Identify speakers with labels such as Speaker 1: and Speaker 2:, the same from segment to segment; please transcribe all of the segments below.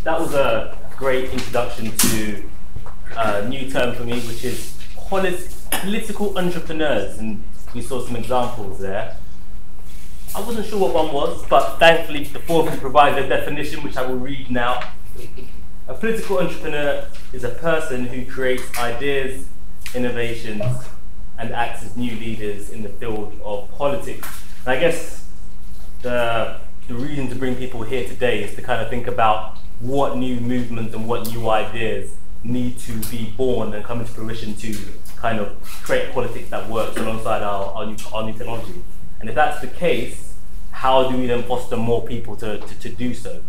Speaker 1: that was a great introduction to a new term for me, which is political entrepreneurs, and we saw some examples there. I wasn't sure what one was, but thankfully the four of you provide a definition, which I will read now. A political entrepreneur is a person who creates ideas, innovations, and acts as new leaders in the field of politics. And I guess the reason to bring people here today is to kind of think about what new movements and what new ideas need to be born and come into fruition to kind of create politics that works alongside our new technology. And if that's the case, how do we then foster more people to do so?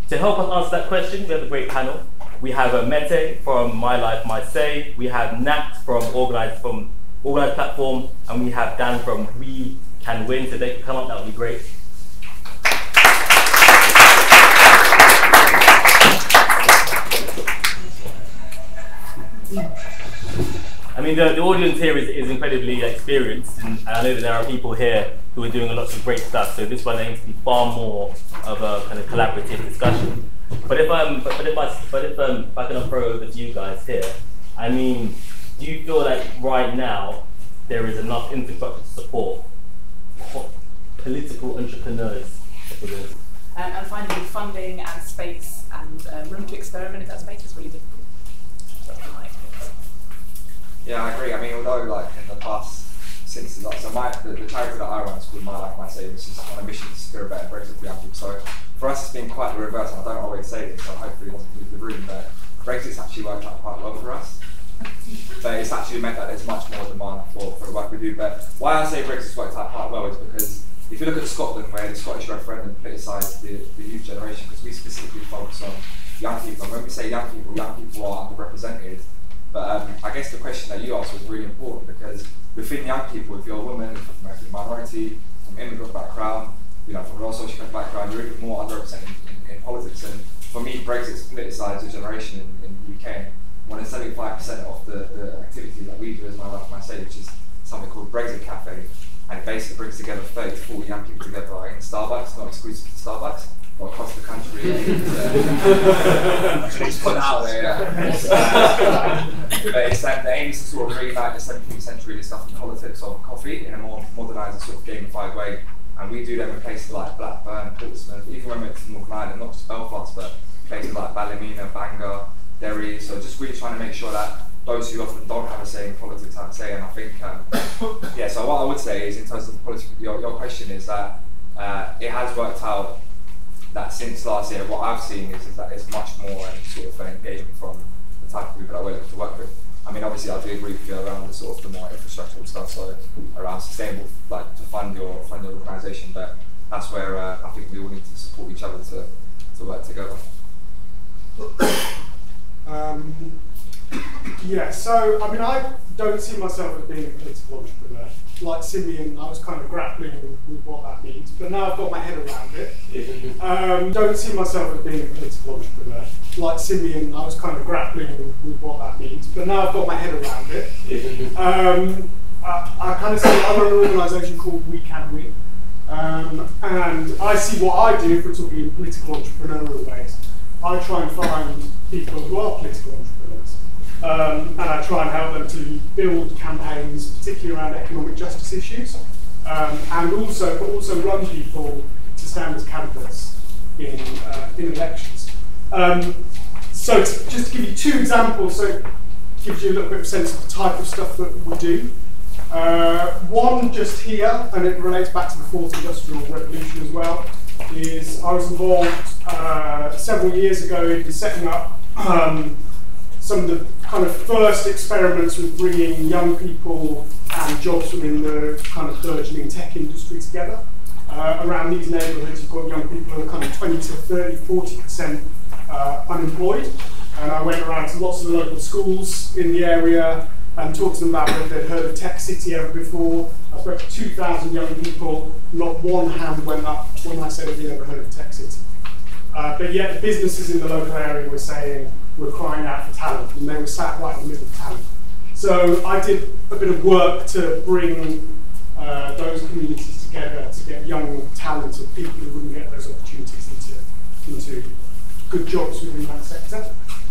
Speaker 1: To help us answer that question, we have a great panel. We have Mete from MyLifeMySay, we have Nat from Organise platform, and we have Dan from We Can Win. So they can come up, that would be great. I mean, the audience here is incredibly experienced, and I know that there are people here who are doing lots of great stuff. So this one aims to be far more of a kind of collaborative discussion. But if I can throw over to you guys here, I mean, do you feel like right now there is enough infrastructure to support political entrepreneurs?
Speaker 2: And finding funding and space and room to experiment in that space is really difficult.
Speaker 3: Yeah, I agree. I mean, although like in the past, since the charity that I run is called MyLifeMySay, which is on a mission to secure a better Brexit for young people. So for us, it's been quite the reverse. And I don't always say this, so hopefully it doesn't leave the room. But Brexit's actually worked out quite well for us. But it's actually meant that there's much more demand for the work we do. But why I say Brexit's worked out quite well is because if you look at Scotland, where the Scottish referendum politicised the youth generation, because we specifically focus on young people. And when we say young people are underrepresented. But I guess the question that you asked was really important, because within young people, if you're a woman from ethnic minority, from immigrant background, from a low social background, you're even more underrepresented in politics. And for me, Brexit's politicised the generation in the UK. More than 75% of the activity that we do as MyLifeMySay, which is something called Brexit Cafe, and it basically brings together 30 to 40 young people together in Starbucks, not exclusive to Starbucks, but across the country. But the aim is to sort of reignite the 17th century discussion politics of coffee in a more modernised, sort of gamified way. And we do them in places like Blackburn, Portsmouth, even when we're in Northern Ireland, not just Belfast, but places like Ballymena, Bangor, Derry. So just really trying to make sure that those who often don't have a say in politics have a say. And I think, yeah, so what I would say is, in terms of politics, your question is that it has worked out that since last year, what I've seen is that it's much more sort of an engagement from the type of people that we're looking to work with. I mean, obviously, I do agree with you around the sort of the more infrastructural stuff, so around sustainable, like to fund your organisation. But that's where I think we all need to support each other to work together.
Speaker 4: Yeah. So I mean, I don't see myself as being a political entrepreneur. Like Simeon, I was kind of grappling with what that means, but now I've got my head around it. Don't see myself as being a political entrepreneur. Like Simeon, I was kind of grappling with what that means, but now I've got my head around it. I kind of say I run an organisation called We Can Win, and I see what I do, if we're talking in political entrepreneurial ways. I try and find people who are political entrepreneurs. And I try and help them to build campaigns, particularly around economic justice issues, and also run people to stand as candidates in elections. So just to give you two examples, so it gives you a little bit of a sense of the type of stuff that we do. One just here, and it relates back to the fourth industrial revolution as well, is I was involved several years ago in setting up some of the kind of first experiments with bringing young people and jobs within the kind of burgeoning tech industry together. Around these neighbourhoods, you've got young people who are kind of 20 to 30, 40% unemployed. And I went around to lots of the local schools in the area and talked to them about whether they'd heard of Tech City ever before. I spoke to 2,000 young people, not one hand went up when I said, have you ever heard of Tech City? But yet the businesses in the local area were saying, we're crying out for talent, and they were sat right in the middle of talent. So I did a bit of work to bring those communities together to get young, talented people who wouldn't get those opportunities into good jobs within that sector.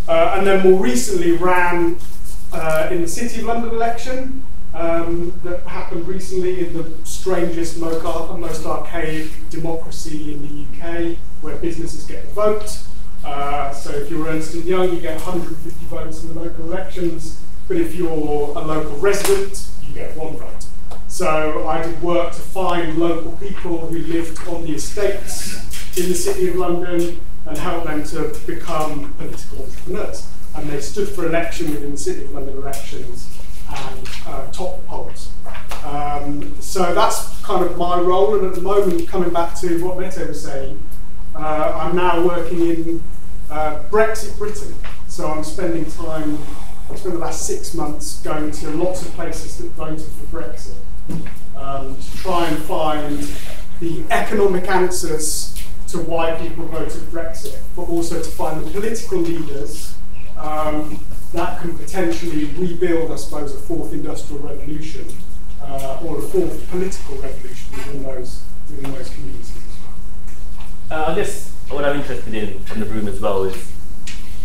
Speaker 4: And then more recently ran in the City of London election that happened recently in the strangest, most archaic democracy in the UK, where businesses get the vote. So if you're Ernst & Young, you get 150 votes in the local elections, but if you're a local resident, you get 1 vote. So I did work to find local people who lived on the estates in the City of London and help them to become political entrepreneurs. And they stood for election within the City of London elections and top polls. So that's kind of my role, and at the moment, coming back to what Mete was saying, I'm now working in Brexit Britain. So I'm spending time, I've spent the last 6 months going to lots of places that voted for Brexit to try and find the economic answers to why people voted Brexit, but also to find the political leaders that can potentially rebuild, I suppose, a 4th industrial revolution or a 4th political revolution within those communities as well.
Speaker 1: I guess what I'm interested in from the room as well is,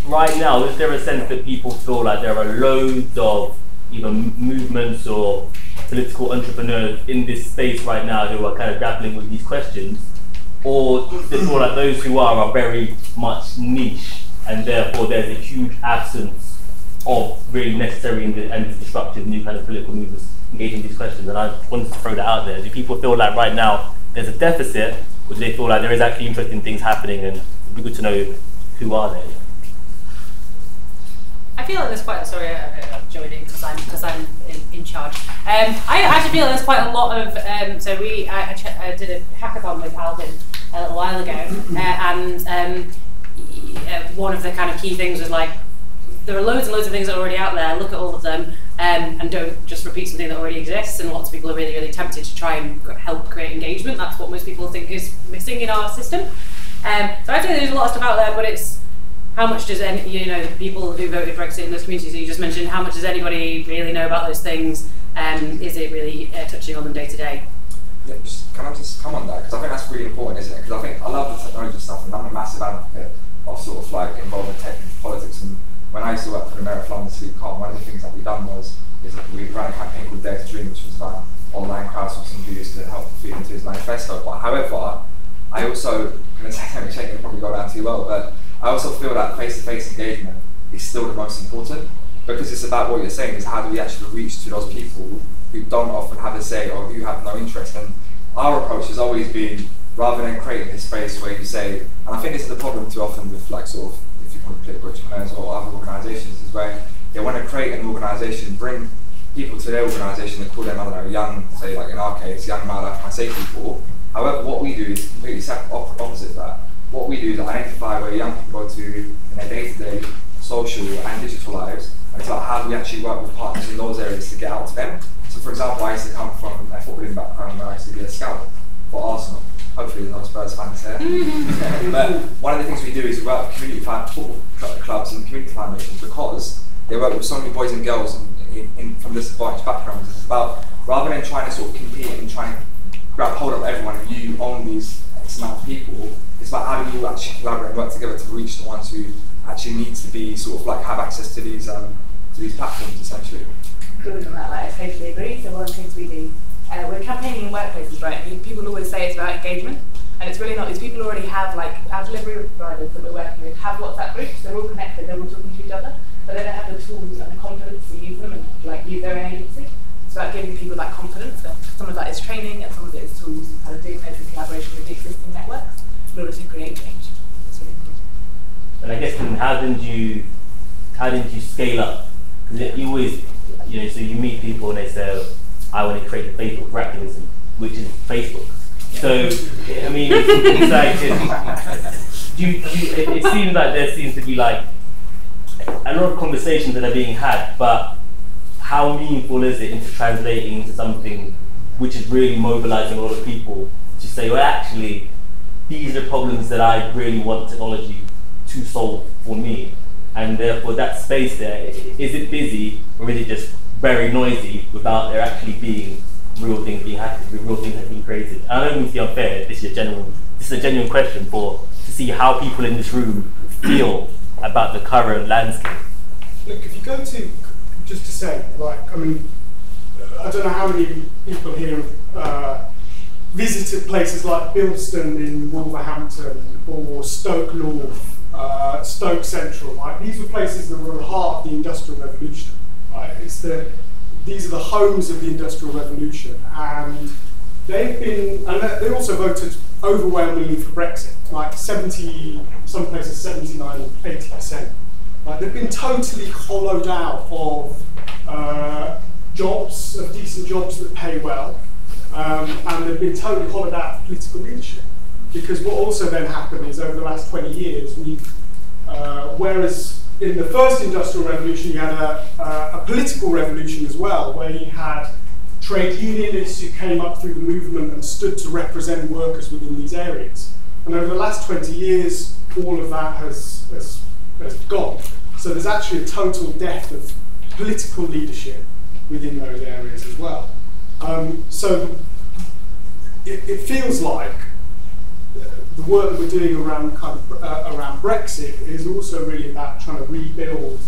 Speaker 1: right now, is there a sense that people feel like there are loads of either movements or political entrepreneurs in this space right now who are kind of grappling with these questions, or they feel like those who are very much niche, and therefore there's a huge absence of really necessary and disruptive new kind of political movements engaging these questions? And I wanted to throw that out there. Do people feel like right now there's a deficit, or do they feel like there is actually interesting things happening, and it'd be good to know who are they?
Speaker 5: I feel like there's quite, sorry, I'm joining because I'm in charge. I actually feel there's quite a lot of, so I did a hackathon with Alvin a little while ago, and one of the kind of key things was like, there are loads and loads of things that are already out there, look at all of them, and don't just repeat something that already exists, and lots of people are really, really tempted to try and help create engagement. That's what most people think is missing in our system. So I think there's a lot of stuff out there, but it's, how much does the people who voted Brexit in those communities that you just mentioned, how much does anybody really know about those things? Is it really touching on them day to day?
Speaker 3: Yeah, can I just come on that? Because I think that's really important, isn't it? Because I love the technology stuff, and I'm a massive advocate of sort of like involving tech in politics. And when I used to work for the Mayor of London City Council, one of the things that we done is that we ran a campaign called Dare to Dream, which was about online crowdsourcing videos to help feed into his manifesto. But however, I also, going to say something shaking will probably go down too well, but I also feel that face-to-face engagement is still the most important, because it's about what you're saying, is how do we actually reach to those people who don't often have a say or who have no interest. And our approach has always been, rather than creating this space where you say, and I think this is the problem too often with like sort of, if you call it political entrepreneurs or other organisations, is where they want to create an organisation, bring people to their organisation and call them, I don't know, young, say like in our case, young MyLifeMySay people. However, what we do is completely opposite of that. What we do is identify where young people go to in their day-to-day social and digital lives, and it's like how do we actually work with partners in those areas to get out to them. So for example, I used to come from a footballing background where I used to be a scout for Arsenal. Hopefully there's no Spurs fans here. But one of the things we do is we work with community football clubs and community foundations, because they work with so many boys and girls from disadvantaged backgrounds. It's about, rather than trying to sort of compete and try and grab hold of everyone and you own these X amount of people, it's about how do you actually collaborate and work together to reach the ones who actually need to be sort of like have access to these platforms essentially.
Speaker 2: Building on that, I totally agree. So one of the things we do, we're campaigning in workplaces, right? And people always say it's about engagement, and it's really not. These people already have, like, our delivery providers that we're working with have WhatsApp groups. They're all connected. They're all talking to each other, but they don't have the tools and the confidence to use them and like use their own agency. It's about giving people that confidence. And some of that is training, and some of it is tools. How to do those in collaboration with the existing networks in order to create change. It's really important.
Speaker 1: And I guess then how did you scale up? Because you always, so you meet people and they say, I want to create a Facebook for activism, which is Facebook. So, I mean, it's like, it seems like there seems to be like a lot of conversations that are being had, but how meaningful is it into translating into something which is really mobilizing a lot of people to say, well, actually, these are problems that I really want technology to solve for me. And therefore that space there, is it busy or is it just very noisy without there actually being real things being happened, real things that being created? I don't mean to be unfair, this is a genuine question to to see how people in this room feel about the current landscape.
Speaker 4: Look, if you go to, just to say, like, I mean, I don't know how many people here visited places like Bilston in Wolverhampton or Stoke North, Stoke Central, right? These were places that were at the heart of the Industrial Revolution, right? These are the homes of the Industrial Revolution, and they also voted overwhelmingly for Brexit, like 70, some places 79, 80%. Like, they've been totally hollowed out of jobs, of decent jobs that pay well, and they've been totally hollowed out of political leadership. Because what also then happened is over the last 20 years, whereas in the first Industrial Revolution you had a political revolution as well, where you had trade unionists who came up through the movement and stood to represent workers within these areas. And over the last 20 years, all of that has gone. So there's actually a total death of political leadership within those areas as well. So it feels like the work that we're doing around around Brexit is also really about trying to rebuild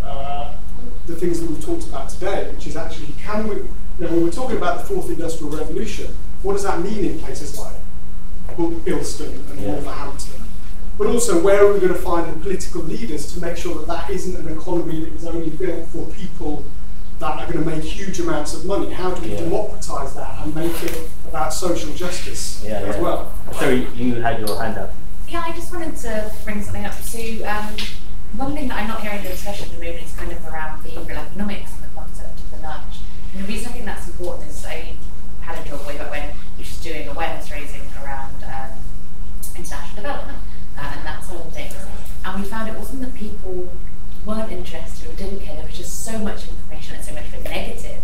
Speaker 4: the things that we've talked about today, which is actually, can we, when we're talking about the fourth industrial revolution, what does that mean in places like Bilston and Wolverhampton? But also, where are we going to find the political leaders to make sure that that isn't an economy that is only built for people that are going to make huge amounts of money? How do we democratise that and make it about social justice as well?
Speaker 1: Sorry, you had your hand up.
Speaker 6: Yeah, I just wanted to bring something up. So, one thing that I'm not hearing in the discussion at the moment is kind of around behavioural economics and the concept of the nudge. And the reason I think that's important is I had a job way back when, which was doing awareness raising around international development and that sort of thing. And we found it wasn't that people weren't interested or didn't care, there was just so much information and so much of it negative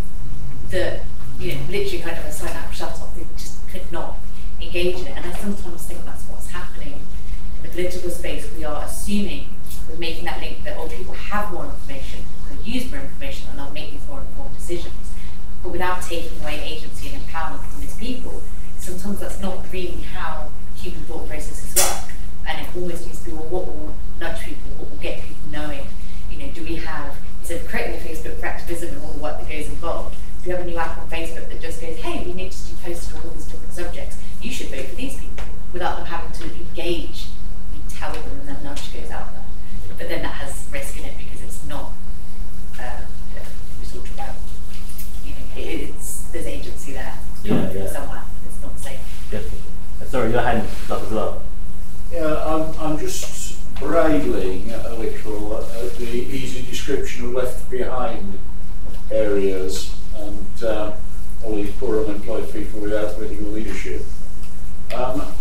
Speaker 6: that, literally kind of a sign up, shut off, they just could not engage in it. And I sometimes think that's what's happening in the political space. We are assuming, we're making that link that people have more information, they'll use more information, and they'll make these more informed decisions. But without taking away agency and empowerment from these people, sometimes that's not really how human thought processes work. And it almost needs to be, well, what will nudge people, what will get people knowing? Do we have, instead of creating a Facebook for activism and all the work that goes involved, do we have a new app on Facebook that just goes, hey, we need to do posts on all these different subjects, you should vote for these people, without them having to engage, we tell them and then nudge goes out there. But then that has risk in it because it's not, we talked about, there's agency there somewhere, it's not safe.
Speaker 1: Definitely. Sorry, your hand is up as well.
Speaker 7: Yeah, I'm just bridling a little at the easy description of left behind areas and all these poor unemployed people without political leadership.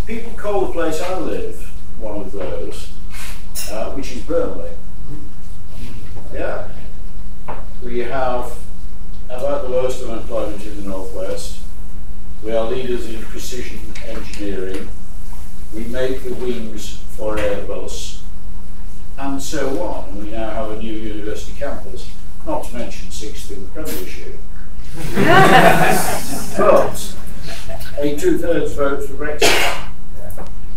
Speaker 7: People call the place I live one of those, which is Burnley. Yeah. We have about the lowest unemployment in the northwest. We are leaders in precision engineering. We make the wings for Airbus, and so on. We now have a new university campus, not to mention 6th in the Premiership. But a 2/3 vote for Brexit.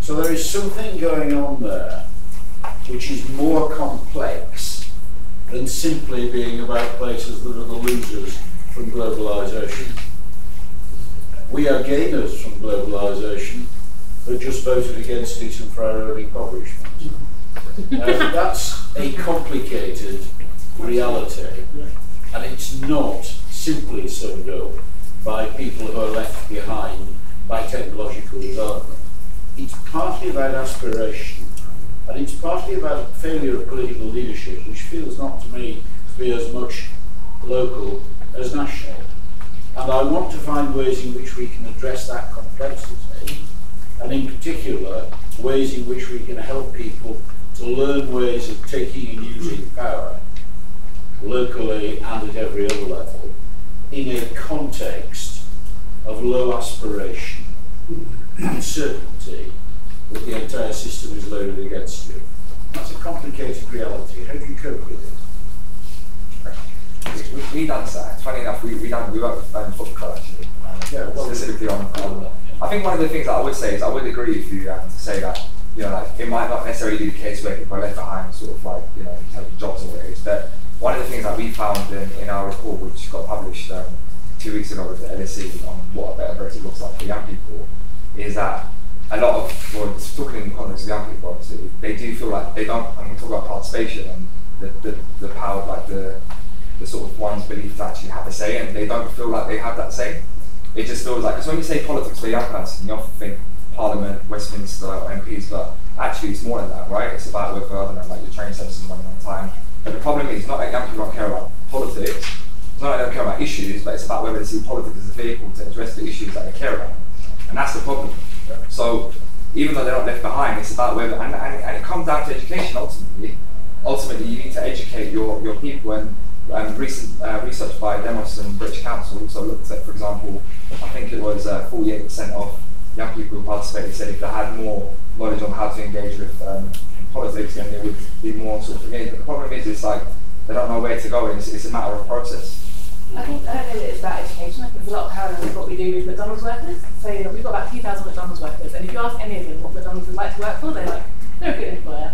Speaker 7: So there is something going on there which is more complex than simply being about places that are the losers from globalisation. We are gainers from globalisation, but just voted against it and for our own impoverishment. That's a complicated reality, and it's not simply summed up by people who are left behind by technological development. It's partly about aspiration, and it's partly about failure of political leadership, which feels not to me to be as much local as national. And I want to find ways in which we can address that complexity, and in particular, ways in which we can help people to learn ways of taking and using power, locally and at every other level, in a context of low aspiration and certainty that the entire system is loaded against you. That's a complicated reality. How do you cope with it?
Speaker 3: We done that. It's funny enough, we work with Foot Club actually, specifically on. I think one of the things that I would say is I would agree with you to say that you know, like it might not necessarily be the case where people are left behind, sort of like, you know, in terms of jobs or what it is. But one of the things that we found in our report, which got published 2 weeks ago with the LSE on what a better Brexit looks like for young people, is that a lot of, well, talking in the context of young people, obviously, they do feel like they don't. I'm going to talk about participation and the power, like the sort of one's belief to actually have a say, and they don't feel like they have that say. It just feels like, because when you say politics for a young person, you often think Parliament, Westminster, MPs, but actually it's more than that, right? It's about whether, I don't know, like your train services running on time. But the problem is not that young people don't care about politics, it's not that they don't care about issues, but it's about whether they see politics as a vehicle to address the issues that they care about. And that's the problem. So even though they're not left behind, it's about whether, and it comes down to education ultimately. Ultimately, you need to educate your people, and recent research by Demos and British Council also looked at, for example, I think it was 48% of young people who participated said if they had more knowledge on how to engage with politics, then they would be more sort of engaged. But the problem is, it's like they don't know where to go, and it's a matter of process.
Speaker 2: I don't know that it's about education. I think there's a lot of parallels with what we do with McDonald's workers. So we've got about 2,000 McDonald's workers, and if you ask any of them what McDonald's would like to work for, they're a good employer.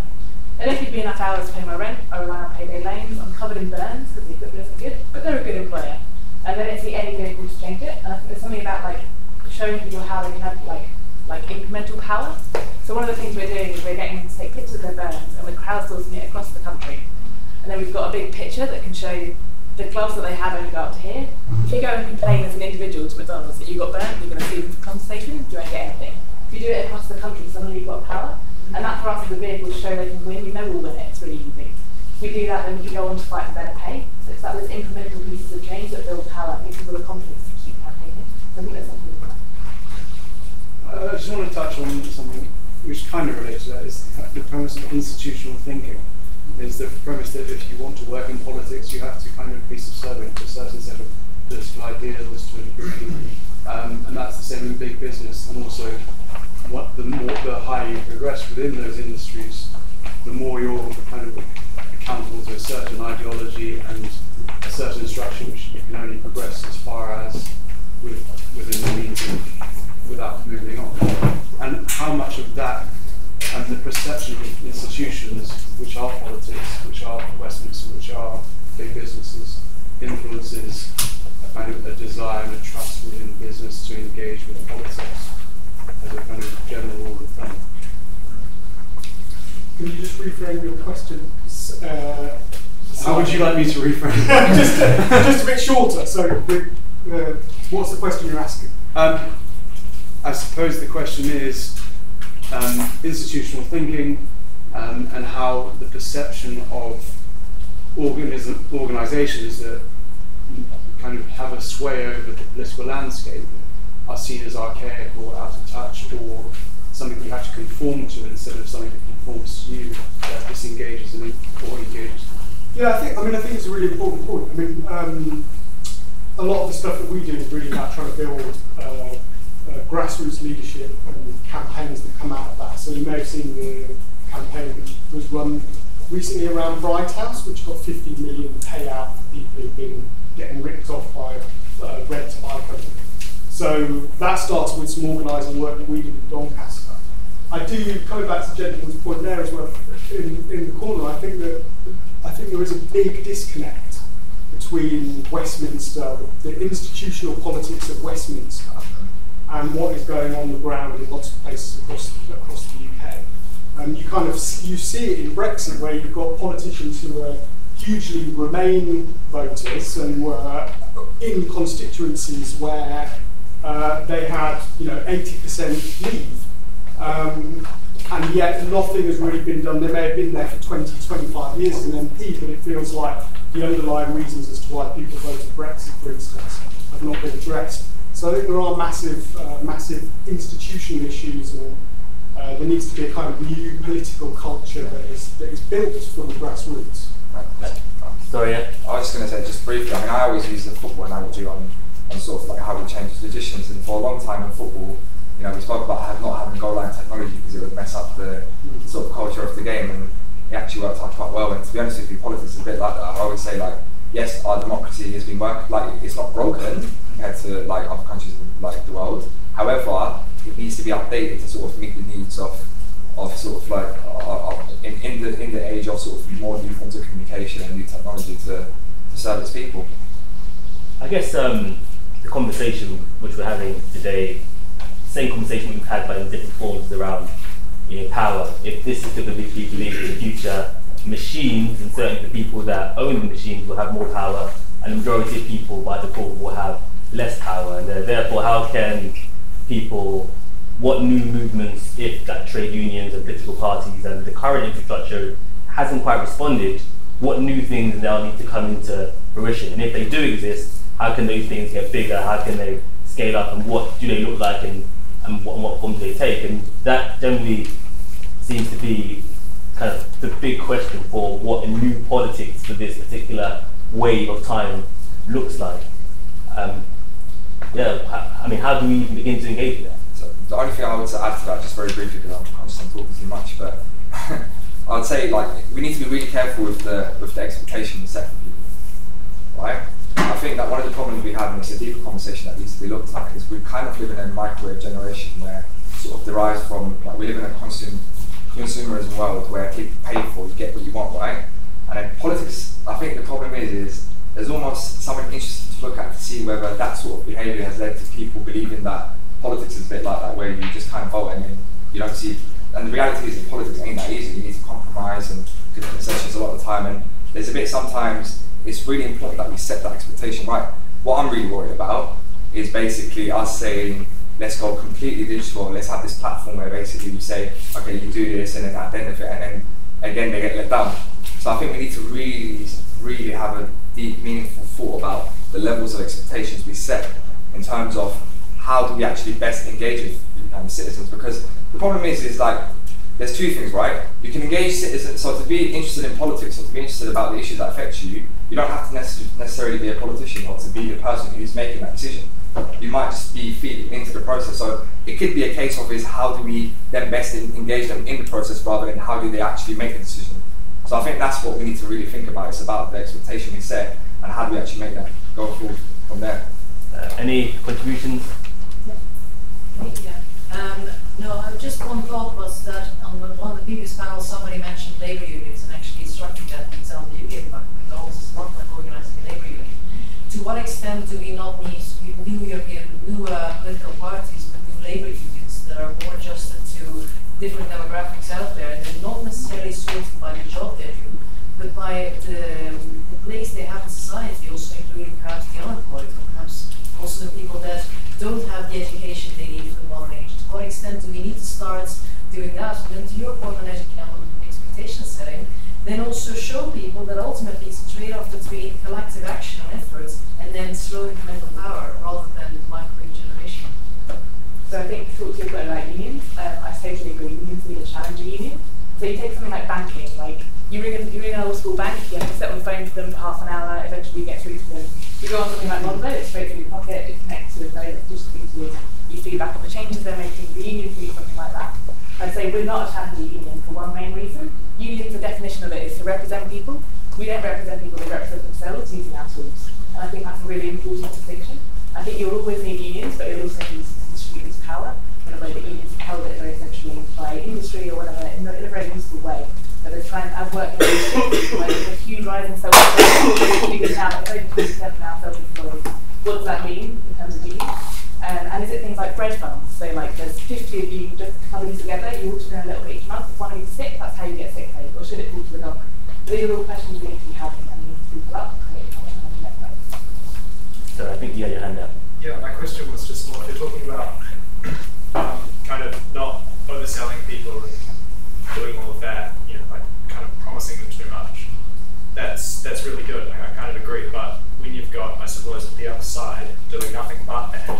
Speaker 2: They don't give me enough hours to pay my rent, I rely on payday lanes, I'm covered in burns because the equipment isn't good, but they're a good employer. And they don't see any vehicle to change it. And I think there's something about like showing people how they can have like incremental power. So one of the things we're doing is we're getting them to take pictures of their burns, and we're crowdsourcing it across the country. And then we've got a big picture that can show the gloves that they have only go up to here. If you go and complain as an individual to McDonald's that you got burnt, you're going to see them for conversation, you won't get anything. If you do it across the country, suddenly you've got power. And that for us is a vehicle to show they can win. You know we'll win it, it's really easy. If we do that, then we can go on to fight for better pay. So it's like those incremental pieces of change that build power and give people the confidence to keep campaigning. So I think that's something like that.
Speaker 8: I just want to touch on something which kind of relates to that, is the premise of institutional thinking. Is the premise that if you want to work in politics, you have to kind of be subservient to a certain set of political ideals to a degree. And that's the same in big business. And also, the higher you progress within those industries, the more you're kind of accountable to a certain ideology and a certain structure, which you can only progress as far as within the means without moving on. And how much of that and the perception of institutions, which are politics, which are Westminster, which are big businesses, influences a kind of a desire and a trust within business to engage with politics as a kind of general rule of thumb.
Speaker 4: Can you just reframe your question?
Speaker 8: How would you like me to reframe it?
Speaker 4: just a bit shorter. So, what's the question you're asking?
Speaker 8: I suppose the question is institutional thinking and how the perception of organisations that kind of have a sway over the political landscape are seen as archaic or out of touch or something you have to conform to instead of something that conforms to you that disengages or engages.
Speaker 4: Yeah, I think it's a really important point. I mean, a lot of the stuff that we do is really about trying to build grassroots leadership and campaigns that come out of that. So you may have seen the campaign which was run recently around Bright House, which got 50 million payout for people who've been getting ripped off by Red to Buy company. So that starts with some organising work that we did in Doncaster. I do, coming back to the gentleman's point there as well, in the corner, I think there is a big disconnect between Westminster, the institutional politics of Westminster, and what is going on the ground in lots of places across the UK. And you see it in Brexit, where you've got politicians who are hugely Remain voters and were in constituencies where they had 80% leave, and yet nothing has really been done. They may have been there for 20, 25 years as an MP, but it feels like the underlying reasons as to why people voted Brexit, for instance, have not been addressed. So I think there are massive institutional issues, and there needs to be a kind of new political culture that is built from the grassroots.
Speaker 1: Sorry, yeah.
Speaker 3: I was just going to say, just briefly, I mean, I always use the football analogy on sort of like how we change traditions, and for a long time in football, we spoke about not having goal line technology because it would mess up the sort of culture of the game, and it actually worked out quite well. And to be honest with you, politics is a bit like that. I always say, like, yes, our democracy has been it's not broken compared to like other countries in like the world. However, it needs to be updated to sort of meet the needs of sort of like in the age of sort of more new forms of communication and new technology to serve its people.
Speaker 1: I guess the conversation which we're having today, same conversation we've had by different forms around power. If this is going to be people in the future, machines, and certainly the people that own the machines will have more power, and the majority of people by default will have less power. And therefore, how can people, what new movements, if that trade unions and political parties and the current infrastructure hasn't quite responded, what new things now need to come into fruition? And if they do exist, how can those things get bigger? How can they scale up? And what do they look like? And what form do they take? And that generally seems to be kind of the big question for what a new politics for this particular wave of time looks like. I mean, how do we even begin to engage with that?
Speaker 3: So the only thing I would add to that, just very briefly, because I'm conscious I'm talking too much, but I would say like we need to be really careful with the expectation we set for people, right? I think that one of the problems we have, and it's a deeper conversation that needs to be looked at, is we kind of live in a microwave generation where sort of derives from, like, we live in a consumerism world where if you pay for, you get what you want, right? And then politics, I think the problem is there's almost something interesting to look at to see whether that sort of behaviour has led to people believing that politics is a bit like that, where you just kind of vote and then you don't see. And the reality is that politics ain't that easy. You need to compromise and give concessions a lot of the time. And there's a bit sometimes. It's really important that we set that expectation right. What I'm really worried about is basically us saying, let's go completely digital, let's have this platform where basically you say, okay, you do this, and then at the end of it, and then again they get let down. So I think we need to really have a deep, meaningful thought about the levels of expectations we set in terms of how do we actually best engage with citizens, because the problem is like, there's two things, right? You can engage citizens, so to be interested in politics or to be interested about the issues that affect you, you don't have to necessarily be a politician or to be the person who's making that decision. You might just be feeding into the process. So it could be a case of is how do we then best engage them in the process rather than how do they actually make the decision. So I think that's what we need to really think about. It's about the expectation we set and how do we actually make that go forward from there.
Speaker 1: Any contributions?
Speaker 9: Yeah. No, just one thought was that on one of the previous panels somebody mentioned labour unions, and actually structuring that example you gave about McDonald's is not like organising a labour union. To what extent do we not need new political parties but new labour unions that are more adjusted to different demographics out there, and they're not necessarily sorted by the job they do, but by the place they have in society, also including perhaps the unemployed, or perhaps also the people that don't have the education they need for the modern age. To what extent do we need to start doing that? And then to your point on expectation setting, then also show people that ultimately it's a trade-off between collective action and effort and then slow incremental power rather than microwave generation.
Speaker 2: So I think to talk to your point about unions, I totally agree. Unions need a challenger union. So you take something like banking, like you ring an old school bank, you have to sit on the phone to them for half an hour, eventually you get through to them. You go on something like Monzo, it's straight through your pocket, it connects to a phone, it just speaks to you, you feedback on the changes they're making, the union can do something like that. I'd say we're not a challenger union for one main reason. Unions, the definition of it is to represent people. We don't represent people, they represent themselves using our tools. And I think that's a really important distinction. I think you'll always need unions, but you'll also need to distribute this power in a way that unions are held very essentially by industry or whatever, in a very useful way. But they're trying, I've worked in industry, where there's a huge rise in self-employed, now over 20% now self-employed. What does that mean in terms of unions? And is it things like bread funds? So like there's 50 of you just huddling together, you all chip in a little bit each month. If one of you is sick, that's how you get sick pay. Or should it fall to the government? These are all questions we need to be having and we need to people up and create economic networks.
Speaker 1: So I think you had your hand up.
Speaker 10: Yeah, my question was just more, if you're talking about kind of not overselling people and doing all of that, you know, like kind of promising them too much, that's really good. Like, I kind of agree, but when you've got, I suppose, the other side doing nothing but that,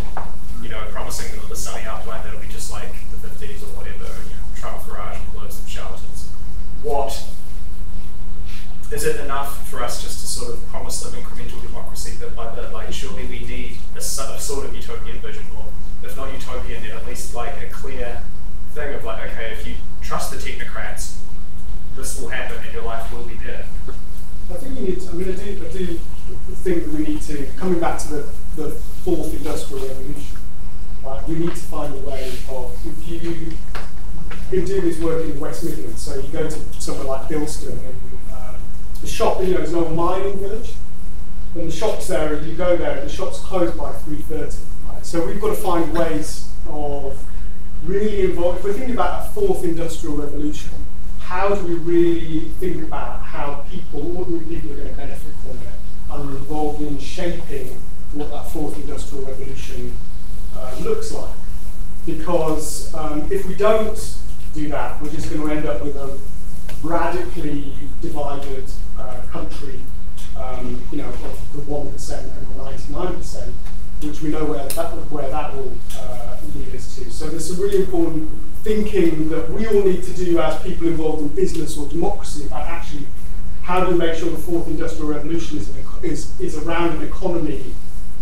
Speaker 10: you know, promising them the sunny outline that'll be just like the 50s or whatever, you know, Trump garage and loads of shelters. What is it enough for us just to sort of promise them incremental democracy bit by bit? Like, surely we need a sort of utopian vision, or if not utopian, then at least like a clear thing of like, okay, if you trust the technocrats, this will happen and your life will be better.
Speaker 4: I think you need to, I do think that we need to, coming back to the fourth industrial revolution, we need to find a way of, if you been doing this work in the West Midlands. So you go to somewhere like Bilston, and the shop, you know, is an old mining village. And the shops there, you go there, the shop's closed by 3:30. Right? So we've got to find ways of really involved. If we're thinking about a fourth industrial revolution, how do we really think about how people, ordinary people, are going to benefit from it and are involved in shaping what that fourth industrial revolution looks like? Because if we don't do that, we're just going to end up with a radically divided country, you know, of the 1% and the 99%, which we know where that will lead us to. So there's some really important thinking that we all need to do as people involved in business or democracy about actually how do we make sure the fourth industrial revolution is around an economy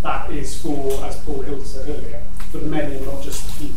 Speaker 4: that is for, as Paul Hill said earlier, for the many and not just the few.